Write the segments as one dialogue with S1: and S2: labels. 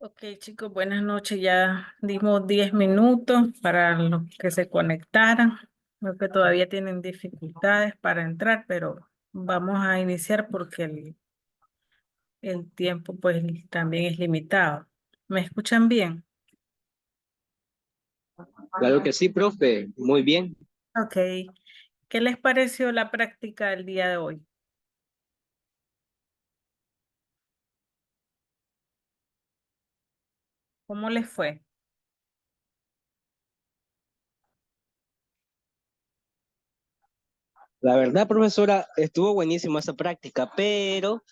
S1: Ok, chicos, buenas noches. Ya dimos 10 minutos para los que se conectaran. Creo que todavía tienen dificultades para entrar, pero vamos a iniciar porque el tiempo pues también es limitado. ¿Me escuchan bien?
S2: Claro que sí, profe. Muy bien.
S1: Ok. ¿Qué les pareció la práctica del día de hoy? ¿Cómo les fue?
S2: La verdad, profesora, estuvo buenísima esa práctica, pero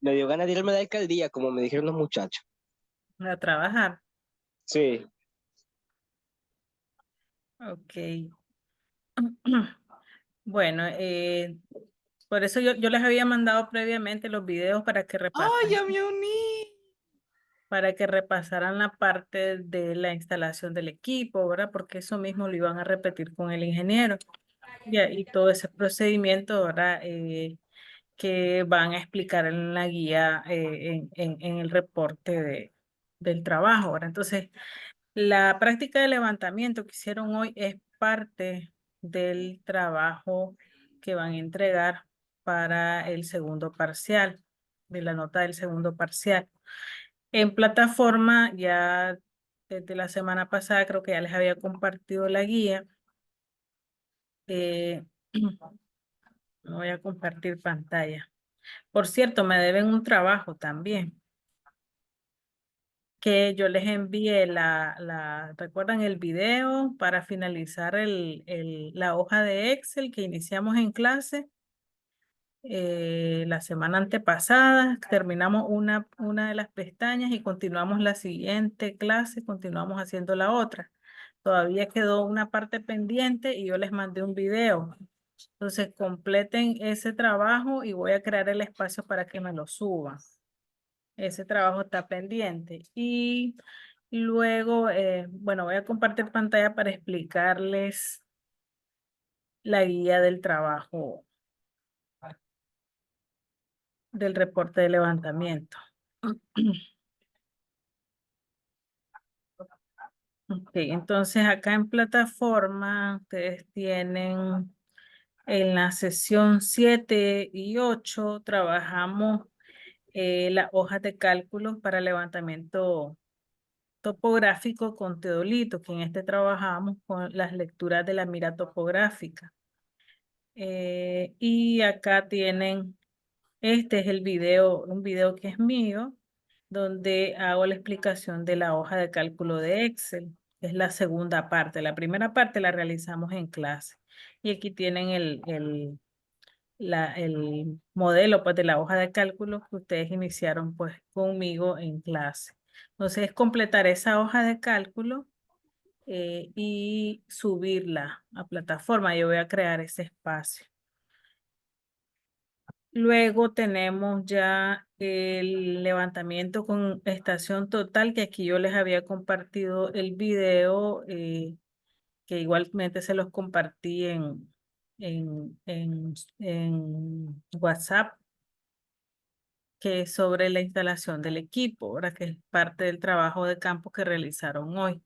S2: me dio ganas de irme a la alcaldía, como me dijeron los muchachos.
S1: A trabajar.
S2: Sí.
S1: Ok. Bueno, por eso yo les había mandado previamente los videos para que
S3: ¡Ay,
S1: repasen.
S3: ya me uní!
S1: Para que repasaran la parte de la instalación del equipo, ¿verdad? Porque eso mismo lo iban a repetir con el ingeniero. Ya, y todo ese procedimiento, ¿verdad? Que van a explicar en la guía, en el reporte del trabajo, ¿verdad? Entonces, la práctica de levantamiento que hicieron hoy es parte del trabajo que van a entregar para el segundo parcial, de la nota del segundo parcial. En plataforma, ya desde la semana pasada creo que ya les había compartido la guía. Eh, no voy a compartir pantalla. Por cierto, me deben un trabajo también, que yo les envié ¿recuerdan el video para finalizar la hoja de Excel que iniciamos en clase? La semana antepasada terminamos una de las pestañas y continuamos la siguiente clase, continuamos haciendo la otra. Todavía quedó una parte pendiente y yo les mandé un video. Entonces completen ese trabajo y voy a crear el espacio para que me lo suban. Ese trabajo está pendiente. Y luego, bueno, voy a compartir pantalla para explicarles la guía del trabajo, del reporte de levantamiento. Ok, entonces acá en plataforma ustedes tienen en la sesión 7 y 8 trabajamos las hojas de cálculo para levantamiento topográfico con teodolito, que en este trabajamos con las lecturas de la mira topográfica. Y acá tienen, este es el video, un video que es mío, donde hago la explicación de la hoja de cálculo de Excel. Es la segunda parte. La primera parte la realizamos en clase. Y aquí tienen el modelo pues, de la hoja de cálculo que ustedes iniciaron pues, conmigo en clase. Entonces, es completar esa hoja de cálculo y subirla a plataforma. Yo voy a crear ese espacio. Luego tenemos ya el levantamiento con estación total, que aquí yo les había compartido el video, que igualmente se los compartí en WhatsApp, que es sobre la instalación del equipo, ahora que es parte del trabajo de campo que realizaron hoy.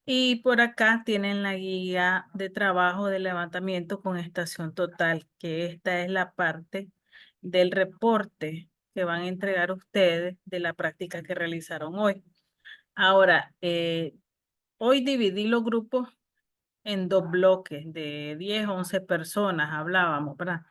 S1: Y por acá tienen la guía de trabajo de levantamiento con estación total, que esta es la parte del reporte que van a entregar ustedes de la práctica que realizaron hoy. Ahora, hoy dividí los grupos en dos bloques de 10 o 11 personas, hablábamos, ¿verdad?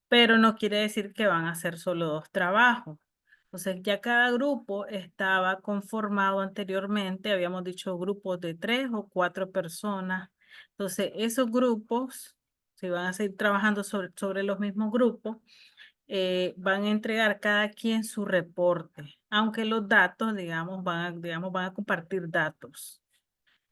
S1: Pero no quiere decir que van a hacer solo dos trabajos. Entonces, ya cada grupo estaba conformado anteriormente, habíamos dicho grupos de 3 o 4 personas. Entonces, esos grupos, si van a seguir trabajando sobre los mismos grupos, van a entregar cada quien su reporte, aunque los datos, digamos, van a compartir datos.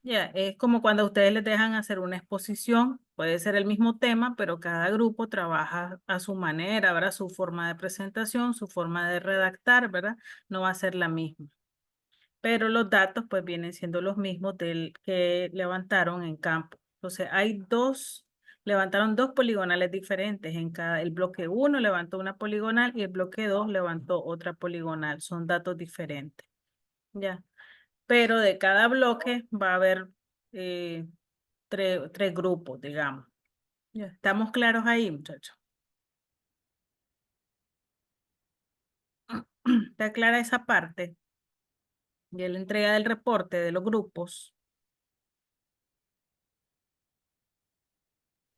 S1: Ya, es como cuando ustedes les dejan hacer una exposición, puede ser el mismo tema, pero cada grupo trabaja a su manera, ¿verdad? Su forma de presentación, su forma de redactar, ¿verdad? No va a ser la misma. Pero los datos pues vienen siendo los mismos del que levantaron en campo. Entonces levantaron dos poligonales diferentes en el bloque 1 levantó una poligonal y el bloque 2 levantó otra poligonal. Son datos diferentes. Ya. pero de cada bloque va a haber tres grupos, digamos. Ya, ¿estamos claros ahí, muchachos? ¿Está clara esa parte? De la entrega del reporte de los grupos.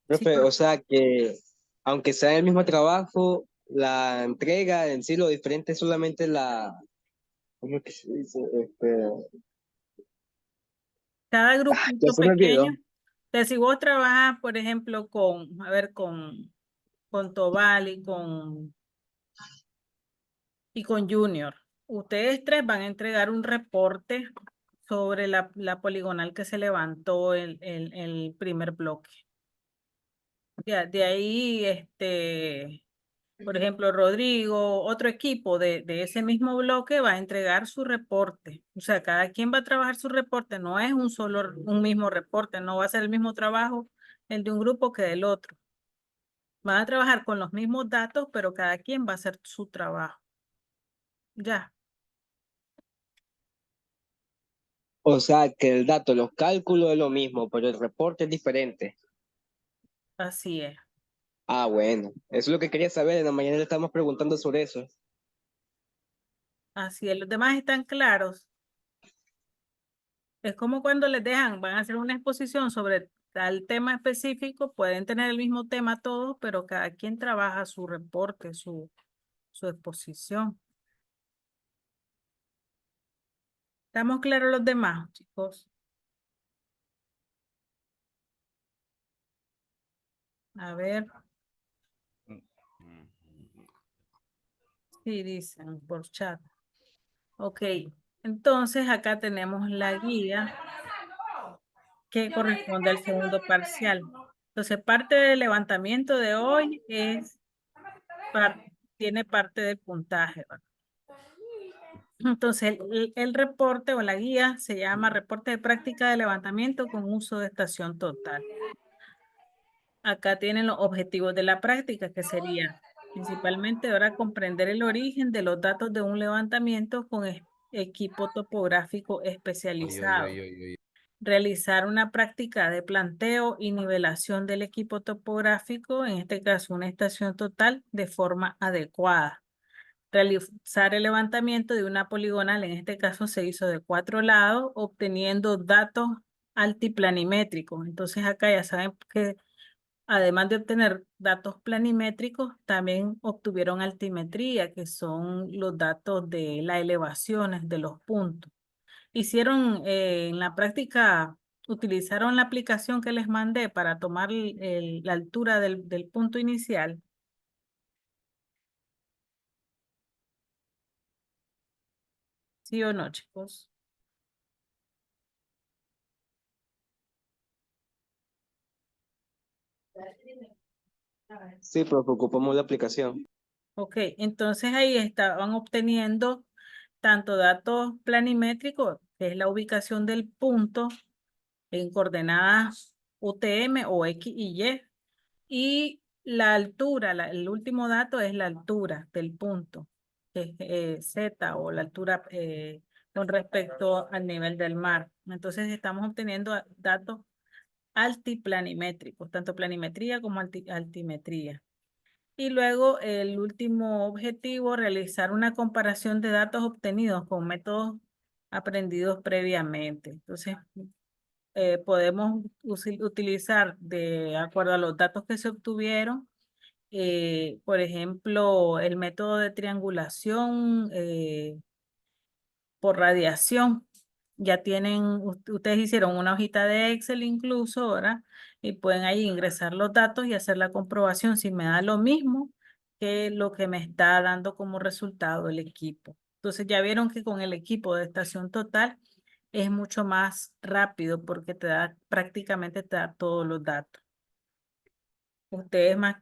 S1: Sí,
S2: Profe, o sea que aunque sea el mismo trabajo, la entrega en sí lo diferente es solamente la, ¿cómo es que se dice?
S1: cada
S2: Ya
S1: grupito
S2: se me
S1: pequeño.
S2: olvidó.
S1: Entonces, si vos trabajas, por ejemplo, con, a ver, con Tobal y con Junior, ustedes tres van a entregar un reporte sobre la poligonal que se levantó el primer bloque. De ahí, por ejemplo, Rodrigo, otro equipo de ese mismo bloque va a entregar su reporte. O sea, cada quien va a trabajar su reporte, no es un mismo reporte, no va a ser el mismo trabajo el de un grupo que del otro. Van a trabajar con los mismos datos, pero cada quien va a hacer su trabajo. Ya,
S2: O sea que el dato, los cálculos es lo mismo, pero el reporte es diferente.
S1: así es.
S2: Ah, bueno, eso es lo que quería saber. En la mañana le estábamos preguntando sobre eso.
S1: Así es. Los demás están claros. Es como cuando les dejan, van a hacer una exposición sobre tal tema específico, pueden tener el mismo tema todos, pero cada quien trabaja su reporte, su exposición. ¿Estamos claros los demás, chicos? A ver, sí dicen por chat. Ok, entonces acá tenemos la guía que corresponde al segundo parcial. Entonces, parte del levantamiento de hoy tiene parte del puntaje, ¿verdad? Entonces, el reporte o la guía se llama reporte de práctica de levantamiento con uso de estación total. Acá tienen los objetivos de la práctica, que sería principalmente ahora comprender el origen de los datos de un levantamiento con equipo topográfico
S3: Oye, oye,
S1: especializado.
S3: oye, oye, oye.
S1: Realizar una práctica de planteo y nivelación del equipo topográfico, en este caso una estación total, de forma adecuada. Realizar el levantamiento de una poligonal, en este caso se hizo de 4 lados, obteniendo datos altiplanimétricos. Entonces acá ya saben que además de obtener datos planimétricos, también obtuvieron altimetría, que son los datos de las elevaciones de los puntos. Hicieron en la práctica, utilizaron la aplicación que les mandé para tomar la altura del punto inicial. ¿Sí o no, chicos?
S2: Sí, pero ocupamos la aplicación.
S1: Ok, entonces ahí estaban obteniendo tanto datos planimétricos, que es la ubicación del punto en coordenadas UTM o X y la altura, el último dato es la altura del punto, que es Z o la altura con respecto al nivel del mar. Entonces estamos obteniendo datos altiplanimétricos, tanto planimetría como altimetría. Y luego el último objetivo, realizar una comparación de datos obtenidos con métodos aprendidos previamente. Entonces, podemos utilizar de acuerdo a los datos que se obtuvieron, por ejemplo, el método de triangulación por radiación. Ya tienen, ustedes hicieron una hojita de Excel incluso, ¿verdad? Y pueden ahí ingresar los datos y hacer la comprobación si me da lo mismo que lo que me está dando como resultado el equipo. Entonces ya vieron que con el equipo de estación total es mucho más rápido porque prácticamente te da todos los datos. Ustedes más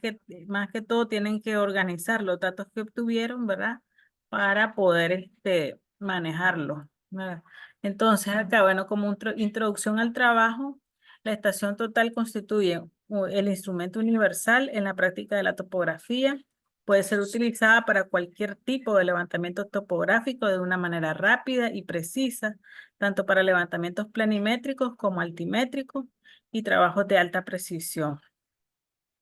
S1: que todo tienen que organizar los datos que obtuvieron, ¿verdad? Para poder manejarlos, ¿verdad? Entonces, acá, bueno, como introducción al trabajo, la estación total constituye el instrumento universal en la práctica de la topografía Puede ser utilizada para cualquier tipo de levantamiento topográfico de una manera rápida y precisa, tanto para levantamientos planimétricos como altimétricos y trabajos de alta precisión.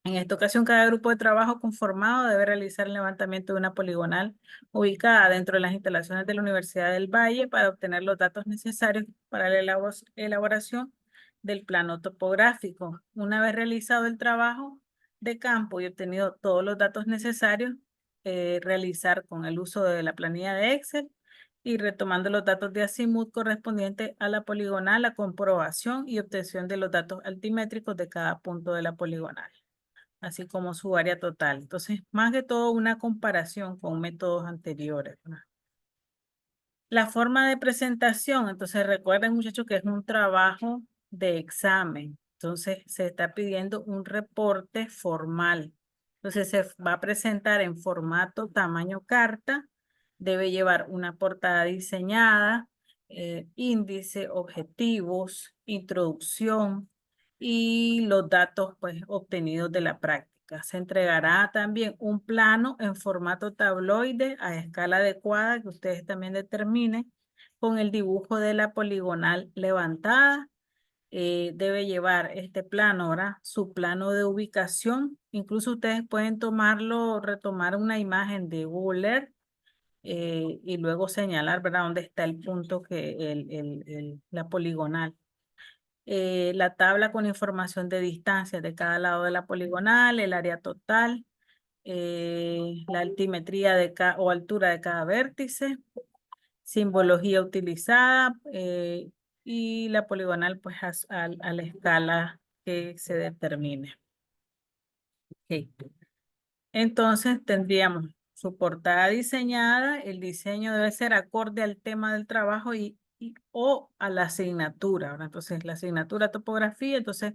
S1: En esta ocasión, cada grupo de trabajo conformado debe realizar el levantamiento de una poligonal ubicada dentro de las instalaciones de la Universidad del Valle para obtener los datos necesarios para la elaboración del plano topográfico. Una vez realizado el trabajo de campo y obtenido todos los datos necesarios, realizar con el uso de la planilla de Excel y retomando los datos de Azimuth correspondientes a la poligonal, la comprobación y obtención de los datos altimétricos de cada punto de la poligonal, así como su área total. Entonces, más que todo una comparación con métodos anteriores, ¿verdad? La forma de presentación, entonces recuerden muchachos que es un trabajo de examen. Entonces se está pidiendo un reporte formal. Entonces se va a presentar en formato tamaño carta. Debe llevar una portada diseñada, índice, objetivos, introducción y los datos pues obtenidos de la práctica. Se entregará también un plano en formato tabloide a escala adecuada que ustedes también determinen con el dibujo de la poligonal levantada. Debe llevar este plano, ¿verdad? Su plano de ubicación. Incluso ustedes pueden tomarlo, retomar una imagen de Google Earth y luego señalar, ¿verdad? Dónde está el punto que la poligonal. La tabla con información de distancia de cada lado de la poligonal, el área total, la altimetría o altura de cada vértice, simbología utilizada y la poligonal pues a la escala que se determine. Ok. Entonces tendríamos su portada diseñada, el diseño debe ser acorde al tema del trabajo o a la asignatura, ¿verdad? Entonces la asignatura topografía, entonces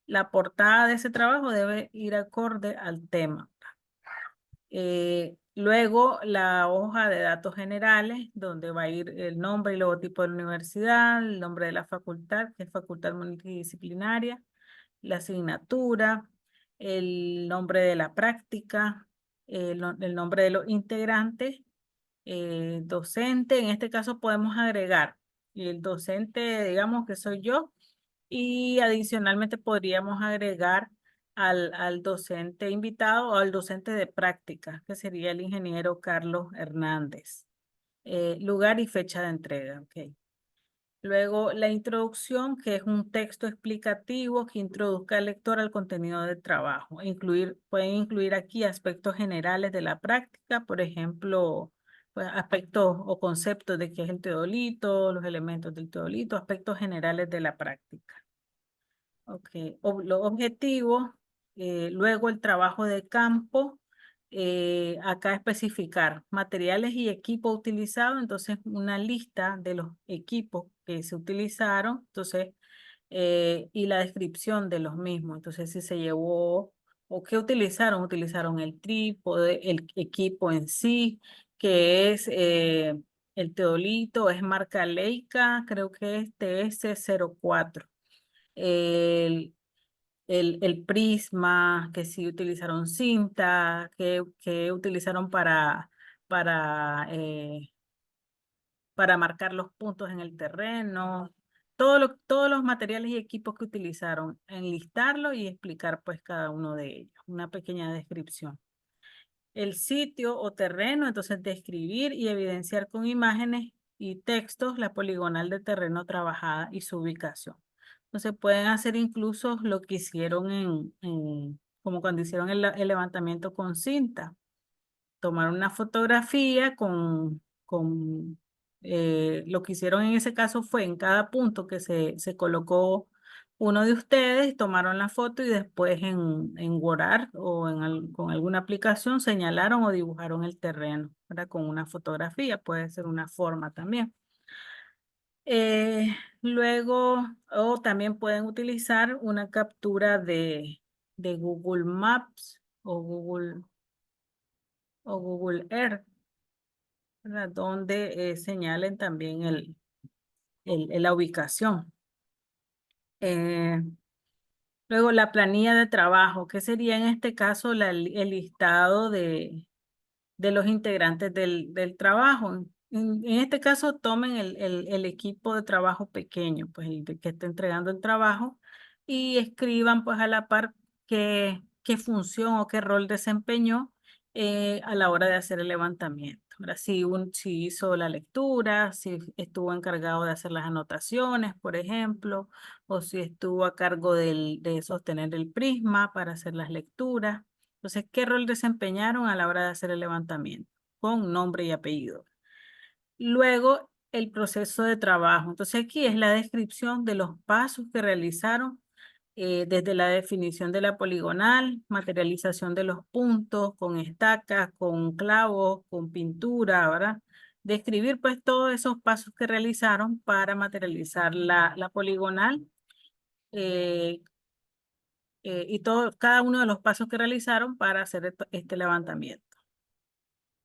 S1: la portada de ese trabajo debe ir acorde al tema. Luego la hoja de datos generales, donde va a ir el nombre y logotipo de la universidad, el nombre de la facultad, que es facultad multidisciplinaria, la asignatura, el nombre de la práctica, el nombre de los integrantes, docente. En este caso podemos agregar el docente, digamos que soy yo, y adicionalmente podríamos agregar al docente invitado o al docente de práctica, que sería el ingeniero Carlos Hernández. Lugar y fecha de entrega. Okay. Luego la introducción, que es un texto explicativo que introduzca al lector al contenido del trabajo. Pueden incluir aquí aspectos generales de la práctica, por ejemplo, pues, aspectos o conceptos de qué es el teodolito, los elementos del teodolito, aspectos generales de la práctica. Ok, los objetivos, luego el trabajo de campo, acá especificar materiales y equipo utilizado, entonces una lista de los equipos que se utilizaron, entonces, y la descripción de los mismos, entonces si se llevó o qué utilizaron el trípode, el equipo en sí, que es el teodolito, es marca Leica, creo que es TS04 el, el prisma, que si utilizaron cinta, que utilizaron para para marcar los puntos en el terreno, todos los materiales y equipos que utilizaron, enlistarlo y explicar pues cada uno de ellos, una pequeña descripción. El sitio o terreno, entonces describir y evidenciar con imágenes y textos la poligonal de terreno trabajada y su ubicación. Entonces pueden hacer incluso lo que hicieron como cuando hicieron el levantamiento con cinta. Tomar una fotografía lo que hicieron en ese caso fue en cada punto que se colocó uno de ustedes, tomaron la foto y después en Word o con alguna aplicación señalaron o dibujaron el terreno, ¿verdad? Con una fotografía, puede ser una forma también. Luego, o también pueden utilizar una captura de Google Maps o Google Earth, ¿verdad? Donde señalen también la ubicación. Luego la planilla de trabajo, que sería en este caso el listado de los integrantes del trabajo. En este caso, tomen el equipo de trabajo pequeño, pues el que está entregando el trabajo, y escriban pues a la par qué función o qué rol desempeñó a la hora de hacer el levantamiento. Ahora, si hizo la lectura, si estuvo encargado de hacer las anotaciones, por ejemplo, o si estuvo a cargo de sostener el prisma para hacer las lecturas. Entonces, ¿qué rol desempeñaron a la hora de hacer el levantamiento? Con nombre y apellido. Luego, el proceso de trabajo. Entonces, aquí es la descripción de los pasos que realizaron desde la definición de la poligonal, materialización de los puntos con estacas, con clavos, con pintura, ¿verdad? Describir pues todos esos pasos que realizaron para materializar la poligonal eh, y cada uno de los pasos que realizaron para hacer este levantamiento.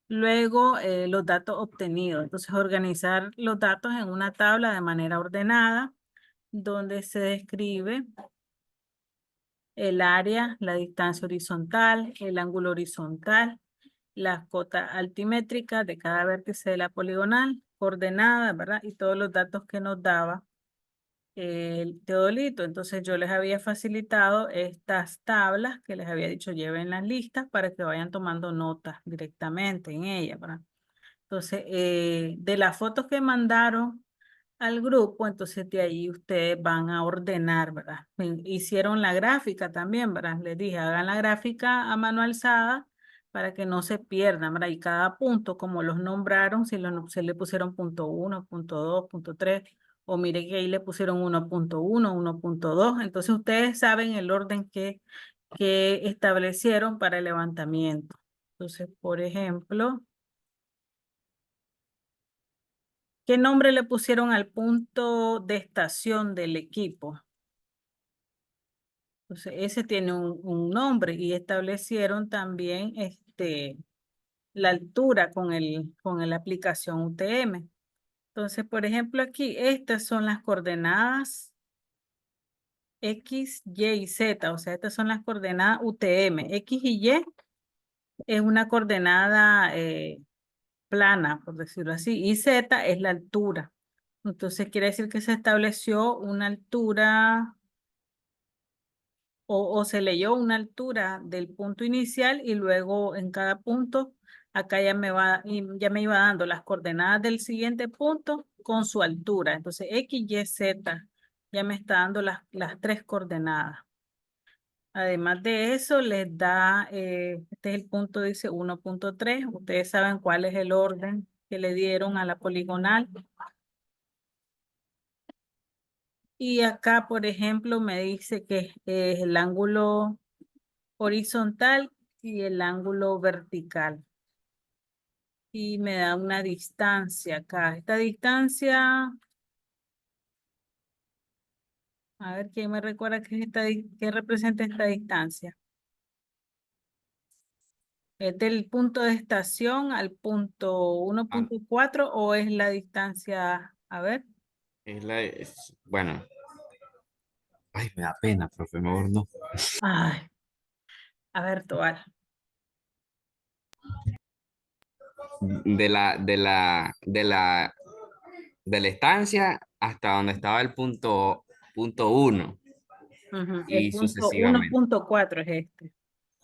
S1: Luego, los datos obtenidos. Entonces, organizar los datos en una tabla de manera ordenada, donde se describe el área, la distancia horizontal, el ángulo horizontal, las cotas altimétricas de cada vértice de la poligonal, coordenadas, ¿verdad? Y todos los datos que nos daba el teodolito. Entonces yo les había facilitado estas tablas que les había dicho lleven las listas para que vayan tomando notas directamente en ellas, ¿verdad? Entonces, de las fotos que mandaron al grupo, entonces de ahí ustedes van a ordenar, ¿verdad? Hicieron la gráfica también, ¿verdad? Les dije, hagan la gráfica a mano alzada para que no se pierdan, ¿verdad? Y cada punto, como los nombraron, se le pusieron punto 1, punto 2, punto 3, o mire que ahí le pusieron 1.1, 1.2, entonces ustedes saben el orden que establecieron para el levantamiento. Entonces, por ejemplo, ¿qué nombre le pusieron al punto de estación del equipo? Entonces, ese tiene un nombre y establecieron también la altura con la aplicación UTM. Entonces, por ejemplo, aquí estas son las coordenadas X, Y y Z. O sea, estas son las coordenadas UTM. X y Y es una coordenada plana, por decirlo así, y Z es la altura. Entonces, quiere decir que se estableció una altura o se leyó una altura del punto inicial y luego en cada punto, acá ya me iba dando las coordenadas del siguiente punto con su altura. Entonces, X, Y, Z ya me está dando las tres coordenadas. Además de eso, les da, este es el punto, dice 1.3. Ustedes saben cuál es el orden que le dieron a la poligonal. Y acá, por ejemplo, me dice que es el ángulo horizontal y el ángulo vertical. Y me da una distancia acá. Esta distancia, a ver quién me recuerda qué es qué representa esta distancia. ¿Es del punto de estación al punto
S3: Ah,
S1: 1.4 o es la distancia? A ver.
S3: bueno, ay, me da pena, profe, mejor no.
S1: Ay, a ver, Toal.
S3: De la estancia hasta donde estaba el punto uno
S1: Ujú, el
S3: y
S1: punto
S3: sucesivamente.
S1: 1.4 es este.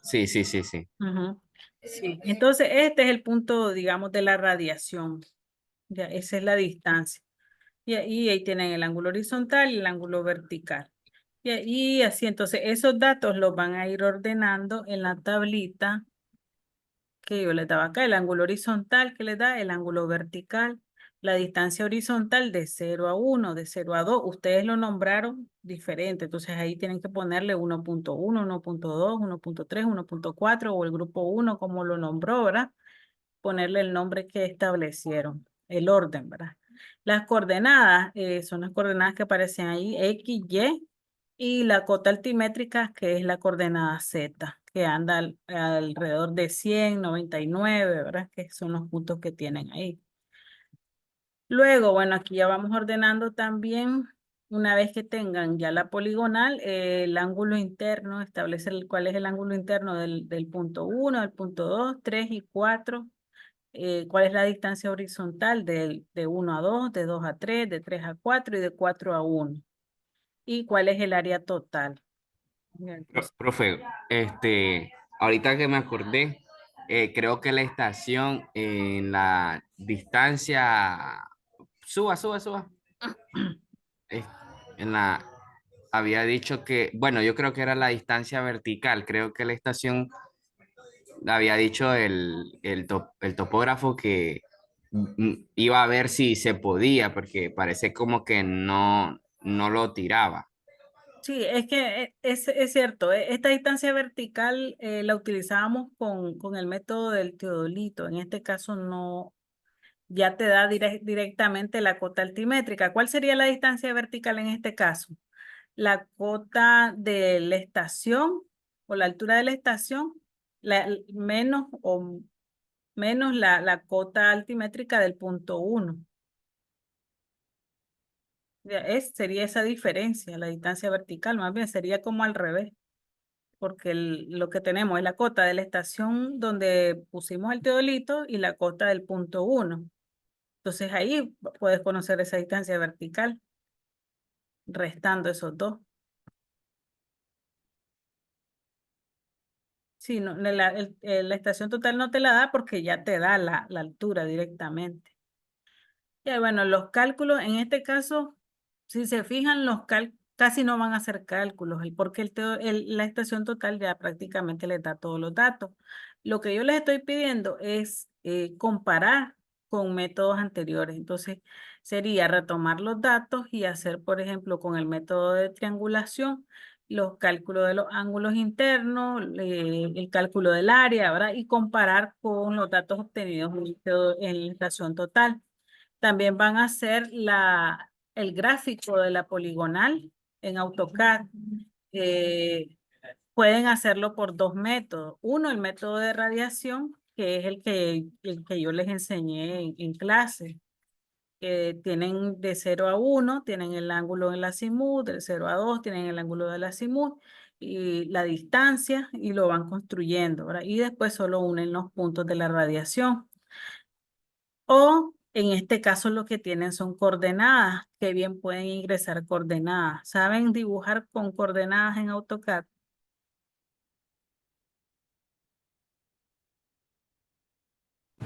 S3: Sí, sí, sí, sí.
S1: Ujú. Sí, entonces este es el punto, digamos, de la radiación. Ya, esa es la distancia. Y ahí tienen el ángulo horizontal y el ángulo vertical. Y así, entonces, esos datos los van a ir ordenando en la tablita que yo les daba acá, el ángulo horizontal que les da, el ángulo vertical, la distancia horizontal de 0 a 1, de 0 a 2. Ustedes lo nombraron diferente, entonces ahí tienen que ponerle 1.1, 1.2, 1.3, 1.4 o el grupo 1 como lo nombró, ¿verdad? Ponerle el nombre que establecieron, el orden, ¿verdad? Las coordenadas son las coordenadas que aparecen ahí, X, y la cota altimétrica, que es la coordenada Z, que anda alrededor de 100, 99, ¿verdad? Que son los puntos que tienen ahí. Luego, bueno, aquí ya vamos ordenando también. una vez que tengan ya la poligonal, el ángulo interno, establecer cuál es el ángulo interno del punto 1, del punto 2, 3 y 4. Cuál es la distancia horizontal de 1 a 2, de 2 a 3, de 3 a 4 y de 4 a 1. Y cuál es el área total. Ya, entonces,
S3: Profe, ahorita que me acordé, creo que la estación en la distancia, suba. Es- en la, había dicho que, bueno, yo creo que era la distancia vertical, creo que la estación había dicho el topógrafo que iba a ver si se podía, porque parece como que no lo tiraba.
S1: sí, es que es cierto, esta distancia vertical la utilizábamos con el método del teodolito. En este caso no, ya te da directamente la cota altimétrica. ¿Cuál sería la distancia vertical en este caso? La cota de la estación o la altura de la estación menos la cota altimétrica del punto 1. Sería esa diferencia, la distancia vertical, más bien sería como al revés, porque lo que tenemos es la cota de la estación donde pusimos el teodolito y la cota del punto 1. Entonces ahí puedes conocer esa distancia vertical, restando esos dos. Sí, no, la estación total no te la da porque ya te da la altura directamente. Ya, bueno, los cálculos, en este caso, si se fijan, casi no van a hacer cálculos, porque la estación total ya prácticamente les da todos los datos. Lo que yo les estoy pidiendo es comparar con métodos anteriores. Entonces, sería retomar los datos y hacer, por ejemplo, con el método de triangulación, los cálculos de los ángulos internos, el cálculo del área, ¿verdad? Y comparar con los datos obtenidos en la estación total. También van a hacer el gráfico de la poligonal en AutoCAD. Eh, Pueden hacerlo por dos métodos. Uno, el método de radiación, que es el que yo les enseñé en clase. Tienen de 0 a 1, tienen el ángulo en la azimut, del 0 a 2 tienen el ángulo de la azimut y la distancia y lo van construyendo, ¿verdad? Y después solo unen los puntos de la radiación. O en este caso lo que tienen son coordenadas, que bien pueden ingresar coordenadas. ¿Saben dibujar con coordenadas en AutoCAD?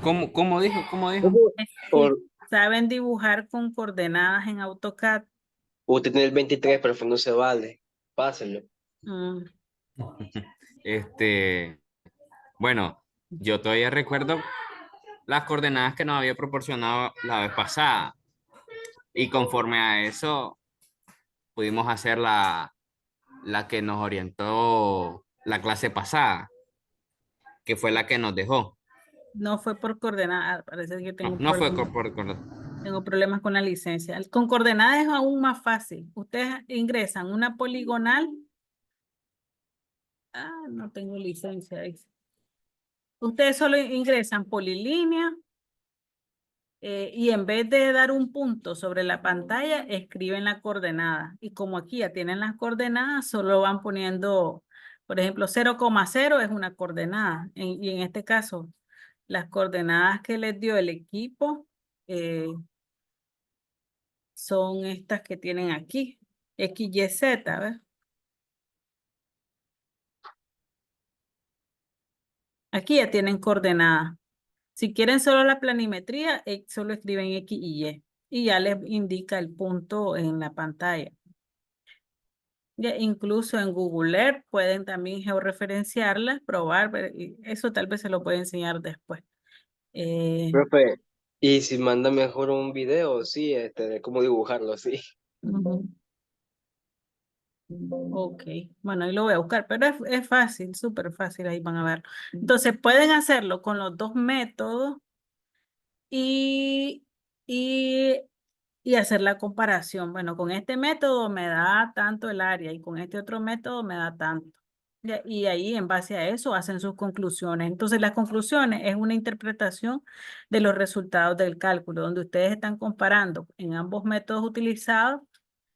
S3: ¿Cómo dijo? ¿Cómo dijo?
S1: Sí.
S2: Por
S1: ¿Saben dibujar con coordenadas en AutoCAD?
S2: usted tiene el 23, pero no se vale. Pásenlo.
S1: Mm,
S3: Este, bueno, yo todavía recuerdo las coordenadas que nos había proporcionado la vez pasada y conforme a eso pudimos hacer la que nos orientó la clase pasada, que fue la que nos dejó.
S1: no fue por coordenadas, parece que
S3: No fue
S1: tengo problemas con la licencia. Con coordenadas es aún más fácil. Ustedes ingresan una poligonal. Ah, no tengo licencia, dice. Ustedes solo ingresan polilínea y en vez de dar un punto sobre la pantalla, escriben la coordenada. Y como aquí ya tienen las coordenadas, solo van poniendo, por ejemplo, 0,0 es una coordenada. Y en este caso, las coordenadas que les dio el equipo eh, son estas que tienen aquí, X, Y, Z, ¿ves? Aquí ya tienen coordenadas. Si quieren solo la planimetría, solo escriben X y Y y ya les indica el punto en la pantalla. Ya, incluso en Google Earth pueden también georreferenciarlas, probar, y eso tal vez se lo puede enseñar después. Eh,
S2: Profe, y si manda mejor un video, sí, de cómo dibujarlo, sí.
S1: ujú. Ok, bueno, ahí lo voy a buscar, pero es fácil, súper fácil, ahí van a ver. Entonces pueden hacerlo con los dos métodos y, y, y hacer la comparación. Bueno, con este método me da tanto el área y con este otro método me da tanto. Y ahí en base a eso hacen sus conclusiones. Entonces las conclusiones es una interpretación de los resultados del cálculo, donde ustedes están comparando en ambos métodos utilizados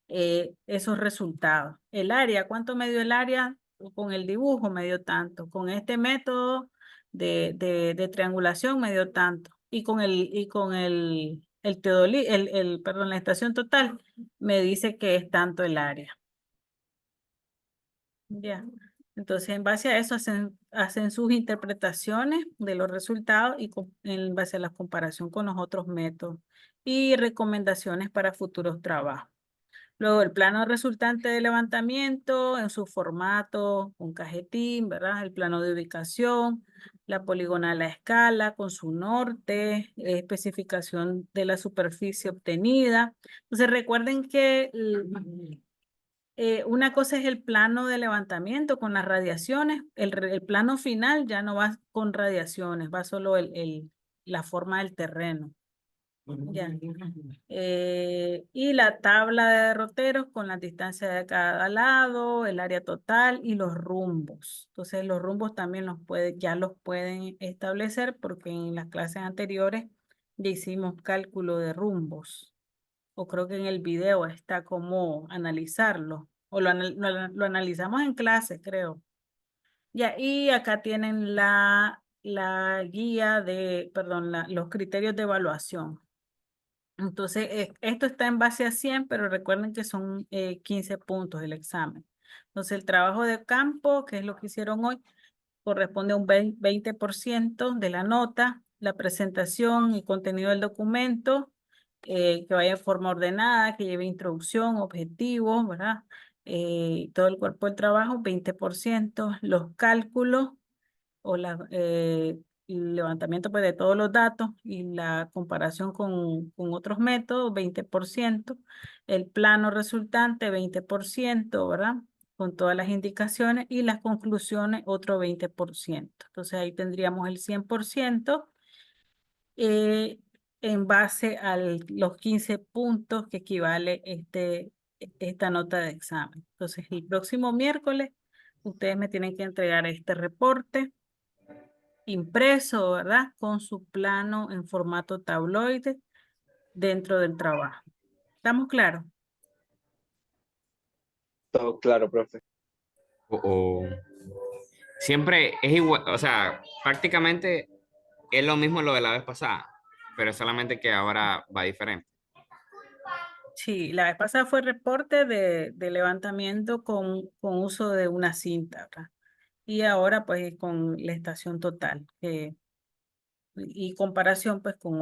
S1: esos resultados. El área, ¿cuánto me dio el área? Con el dibujo me dio tanto. Con este método de triangulación me dio tanto. Y con perdón, la estación total me dice que es tanto el área. Ya. Entonces, en base a eso hacen sus interpretaciones de los resultados y en base a la comparación con los otros métodos y recomendaciones para futuros trabajos. Luego, el plano resultante de levantamiento en su formato, un cajetín, ¿verdad? El plano de ubicación, la poligonal a escala con su norte, especificación de la superficie obtenida. Entonces, recuerden que una cosa es el plano de levantamiento con las radiaciones. El plano final ya no va con radiaciones, va solo la forma del terreno. Ya. Y la tabla de derroteros con la distancia de cada lado, el área total y los rumbos. Entonces los rumbos también ya los pueden establecer porque en las clases anteriores ya hicimos cálculo de rumbos. O creo que en el video está cómo analizarlo. O lo analizamos en clase, creo. Ya, y acá tienen la guía perdón, los criterios de evaluación. Entonces, esto está en base a 100, pero recuerden que son 15 puntos el examen. Entonces, el trabajo de campo, que es lo que hicieron hoy, corresponde a un 20% de la nota, la presentación y contenido del documento, que vaya en forma ordenada, que lleve introducción, objetivos, ¿verdad? Todo el cuerpo del trabajo, 20%, los cálculos o el levantamiento pues, de todos los datos y la comparación con otros métodos, 20%, el plano resultante, 20%, ¿verdad? Con todas las indicaciones y las conclusiones, otro 20%. Entonces ahí tendríamos el 100% en base a los 15 puntos que equivale esta nota de examen. Entonces el próximo miércoles ustedes me tienen que entregar este reporte impreso, ¿verdad? Con su plano en formato tabloide dentro del trabajo. ¿Estamos claros?
S2: Todo claro, profe.
S3: O siempre es igual, o sea, prácticamente es lo mismo lo de la vez pasada, pero solamente que ahora va diferente.
S1: Sí, la vez pasada fue reporte de levantamiento con uso de una cinta, ¿verdad? Y ahora pues con la estación total y comparación pues con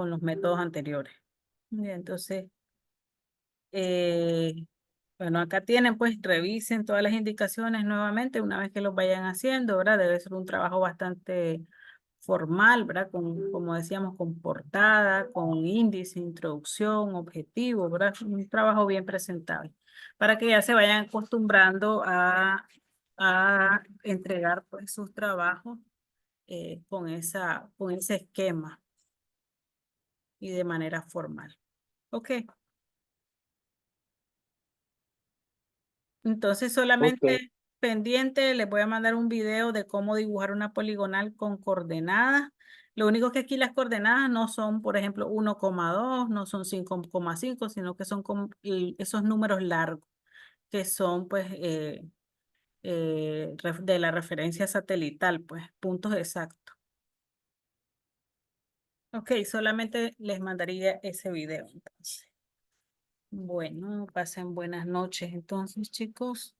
S1: los métodos anteriores. Bien, entonces, bueno, acá tienen pues revisen todas las indicaciones nuevamente una vez que los vayan haciendo, ¿verdad? Debe ser un trabajo bastante formal, ¿verdad? Como decíamos, con portada, con índice, introducción, objetivo, ¿verdad? Un trabajo bien presentable para que ya se vayan acostumbrando a entregar pues sus trabajos con ese esquema y de manera formal. Ok, entonces
S2: Ok,
S1: solamente pendiente, les voy a mandar un video de cómo dibujar una poligonal con coordenadas. Lo único que aquí las coordenadas no son, por ejemplo, 1,2, no son 5,5, sino que son esos números largos, que son pues de la referencia satelital, pues puntos exactos. Ok, solamente les mandaría ese video entonces. Bueno, pasen buenas noches entonces, chicos.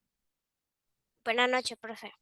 S4: Buenas noches, profe.